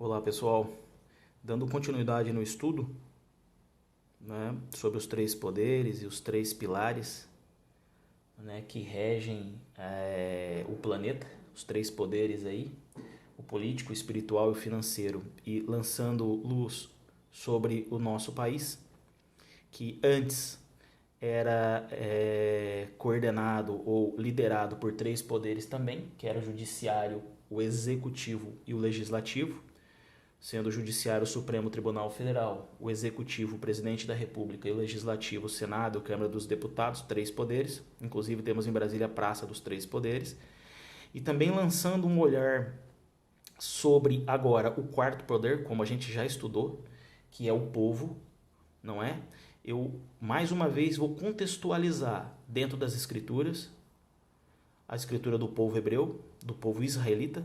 Olá pessoal, dando continuidade no estudo, né, sobre os três poderes e os três pilares, né, que regem o planeta, os três poderes aí, o político, o espiritual e o financeiro, e lançando luz sobre o nosso país, que antes era coordenado ou liderado por três poderes também, que era o judiciário, o executivo e o legislativo, sendo o Judiciário o Supremo Tribunal Federal, o Executivo o Presidente da República e o Legislativo o Senado, a Câmara dos Deputados, três poderes. Inclusive temos em Brasília a Praça dos Três Poderes. E também lançando um olhar sobre agora o quarto poder, como a gente já estudou, que é o povo, não é? Eu mais uma vez vou contextualizar dentro das escrituras, a escritura do povo hebreu, do povo israelita,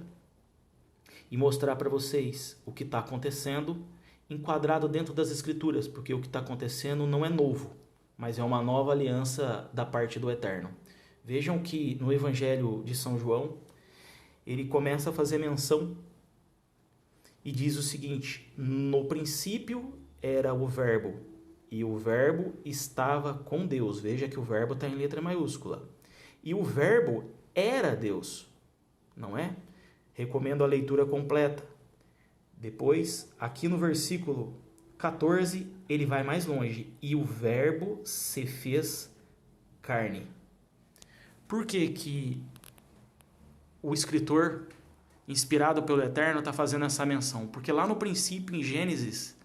e mostrar para vocês o que está acontecendo enquadrado dentro das escrituras, porque o que está acontecendo não é novo, mas é uma nova aliança da parte do Eterno. Vejam que no Evangelho de São João, ele começa a fazer menção e diz o seguinte: no princípio era o Verbo, e o Verbo estava com Deus. Veja que o Verbo está em letra maiúscula. E o Verbo era Deus, não é? Recomendo a leitura completa. Depois, aqui no versículo 14, ele vai mais longe. E o Verbo se fez carne. Por que o escritor, inspirado pelo Eterno, está fazendo essa menção? Porque lá no princípio, em Gênesis,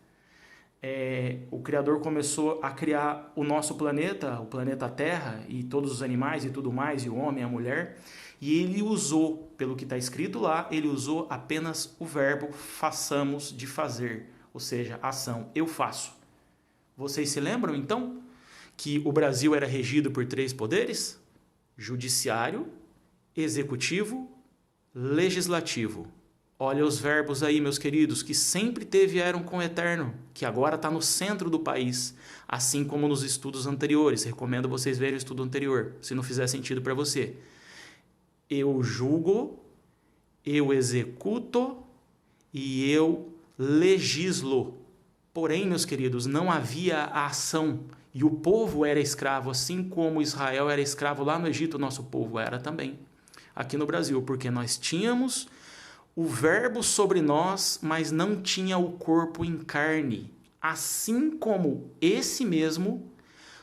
o Criador começou a criar o nosso planeta, o planeta Terra, e todos os animais e tudo mais, e o homem e a mulher. E ele usou, pelo que está escrito lá, ele usou apenas o verbo façamos, de fazer, ou seja, ação, eu faço. Vocês se lembram então que o Brasil era regido por três poderes? Judiciário, executivo, legislativo. Olha os verbos aí, meus queridos, que sempre vieram com o Eterno, que agora está no centro do país, assim como nos estudos anteriores. Recomendo vocês verem o estudo anterior, se não fizer sentido para você. Eu julgo, eu executo e eu legislo. Porém, meus queridos, não havia a ação e o povo era escravo, assim como Israel era escravo lá no Egito, nosso povo era também, aqui no Brasil, porque nós tínhamos o verbo sobre nós, mas não tinha o corpo em carne. Assim como esse mesmo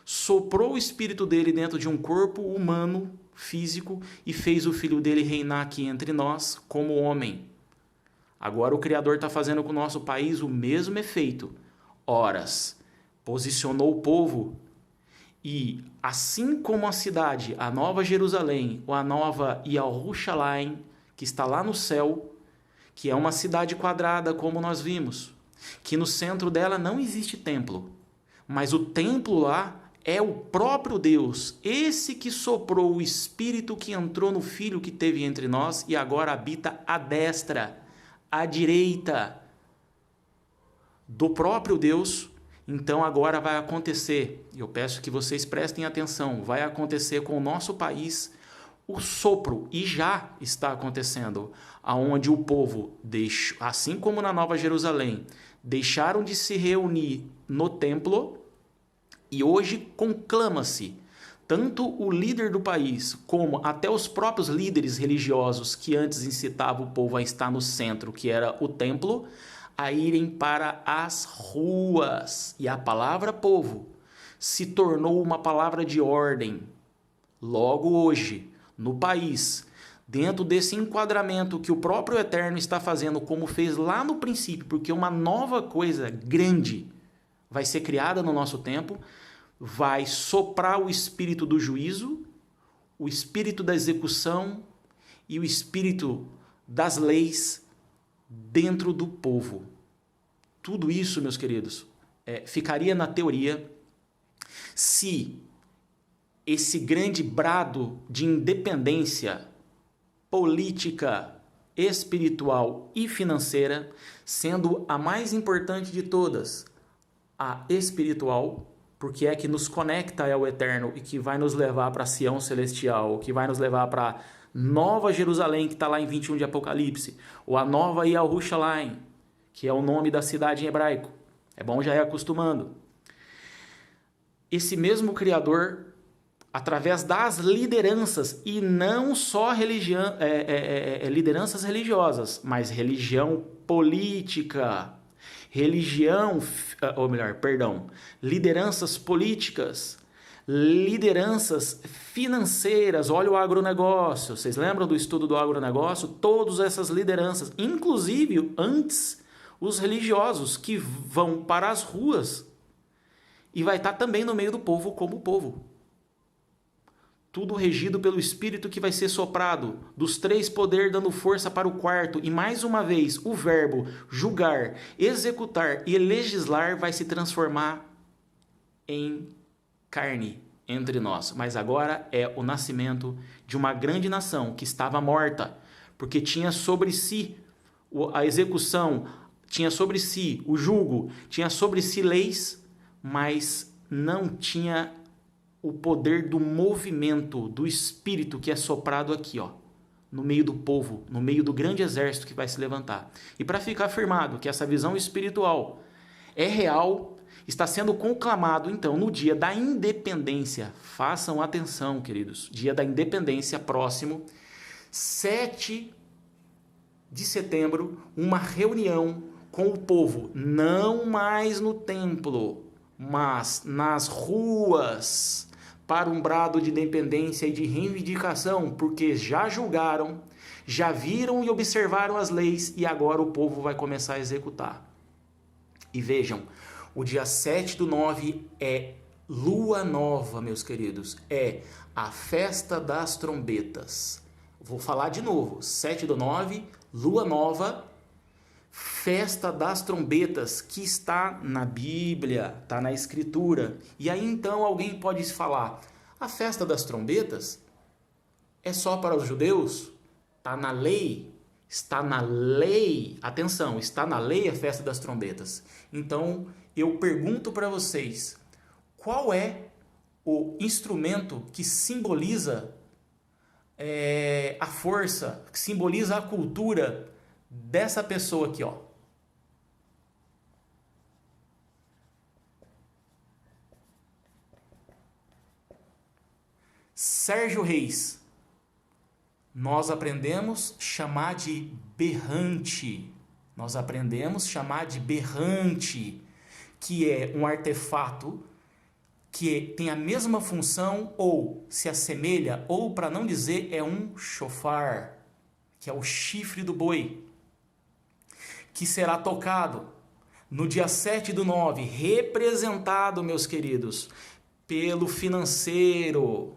soprou o espírito dele dentro de um corpo humano, físico, e fez o filho dele reinar aqui entre nós como homem. Agora o Criador está fazendo com o nosso país o mesmo efeito. Horas, posicionou o povo e, assim como a cidade, a Nova Jerusalém, ou a Nova Yerushalayim, que está lá no céu, que é uma cidade quadrada, como nós vimos, que no centro dela não existe templo, mas o templo lá é o próprio Deus, esse que soprou o Espírito que entrou no Filho que teve entre nós e agora habita à destra, à direita do próprio Deus. Então agora vai acontecer, eu peço que vocês prestem atenção, vai acontecer com o nosso país o sopro, e já está acontecendo, aonde o povo, assim como na Nova Jerusalém, deixaram de se reunir no templo. E hoje conclama-se, tanto o líder do país, como até os próprios líderes religiosos que antes incitavam o povo a estar no centro, que era o templo, a irem para as ruas. E a palavra povo se tornou uma palavra de ordem. Logo hoje, no país, dentro desse enquadramento que o próprio Eterno está fazendo, como fez lá no princípio, porque uma nova coisa grande vai ser criada no nosso tempo, vai soprar o espírito do juízo, o espírito da execução e o espírito das leis dentro do povo. Tudo isso, meus queridos, ficaria na teoria se esse grande brado de independência política, espiritual e financeira, sendo a mais importante de todas, a espiritual, porque é que nos conecta ao Eterno e que vai nos levar para Sião Celestial, que vai nos levar para Nova Jerusalém, que está lá em 21 de Apocalipse, ou a Nova Yerushalayim, que é o nome da cidade em hebraico. É bom já ir acostumando. Esse mesmo Criador, através das lideranças, e não só lideranças religiosas, mas religião política, lideranças políticas, lideranças financeiras. Olha o agronegócio, vocês lembram do estudo do agronegócio? Todas essas lideranças, inclusive antes os religiosos que vão para as ruas e vai estar também no meio do povo como povo. Tudo regido pelo Espírito que vai ser soprado, dos três poderes dando força para o quarto, e mais uma vez o verbo julgar, executar e legislar vai se transformar em carne entre nós. Mas agora é o nascimento de uma grande nação que estava morta, porque tinha sobre si a execução, tinha sobre si o jugo, tinha sobre si leis, mas não tinha o poder do movimento do Espírito que é soprado aqui, ó, no meio do povo, no meio do grande exército que vai se levantar. E para ficar afirmado que essa visão espiritual é real, está sendo conclamado, então, no dia da independência. Façam atenção, queridos. Dia da independência próximo, 7 de setembro, uma reunião com o povo, não mais no templo, mas nas ruas, para um brado de independência e de reivindicação, porque já julgaram, já viram e observaram as leis e agora o povo vai começar a executar. E vejam, o dia 7/9 é lua nova, meus queridos, é a festa das trombetas. Vou falar de novo, 7/9, lua nova, festa das trombetas, que está na Bíblia, está na Escritura. E aí então alguém pode falar, a festa das trombetas é só para os judeus? Está na lei? Está na lei, atenção, está na lei a festa das trombetas. Então eu pergunto para vocês, qual é o instrumento que simboliza a força, que simboliza a cultura dessa pessoa aqui, ó? Sérgio Reis. Nós aprendemos chamar de berrante. Nós aprendemos chamar de berrante, que é um artefato que tem a mesma função ou se assemelha, ou para não dizer, é um chofar, que é o chifre do boi, que será tocado no dia 7/9, representado, meus queridos, pelo financeiro,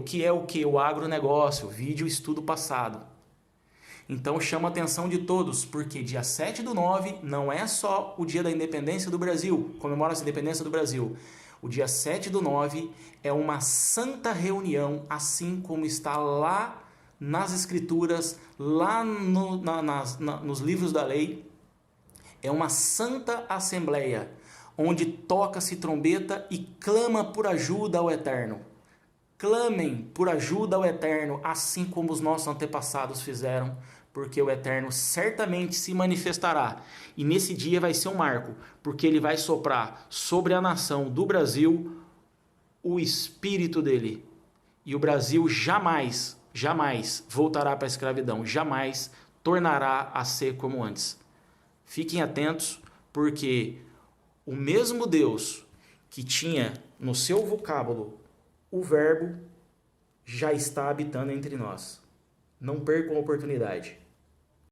que é o que? O agronegócio, vídeo estudo passado. Então chama a atenção de todos, porque dia 7/9 não é só o dia da independência do Brasil, comemora-se a independência do Brasil. O dia 7/9 é uma santa reunião, assim como está lá nas escrituras, lá nos livros da lei. É uma santa assembleia, onde toca-se trombeta e clama por ajuda ao Eterno. Clamem por ajuda ao Eterno, assim como os nossos antepassados fizeram, porque o Eterno certamente se manifestará. E nesse dia vai ser um marco, porque ele vai soprar sobre a nação do Brasil o Espírito dele. E o Brasil jamais voltará para a escravidão, jamais tornará a ser como antes. Fiquem atentos, porque o mesmo Deus que tinha no seu vocábulo o verbo já está habitando entre nós. Não percam a oportunidade.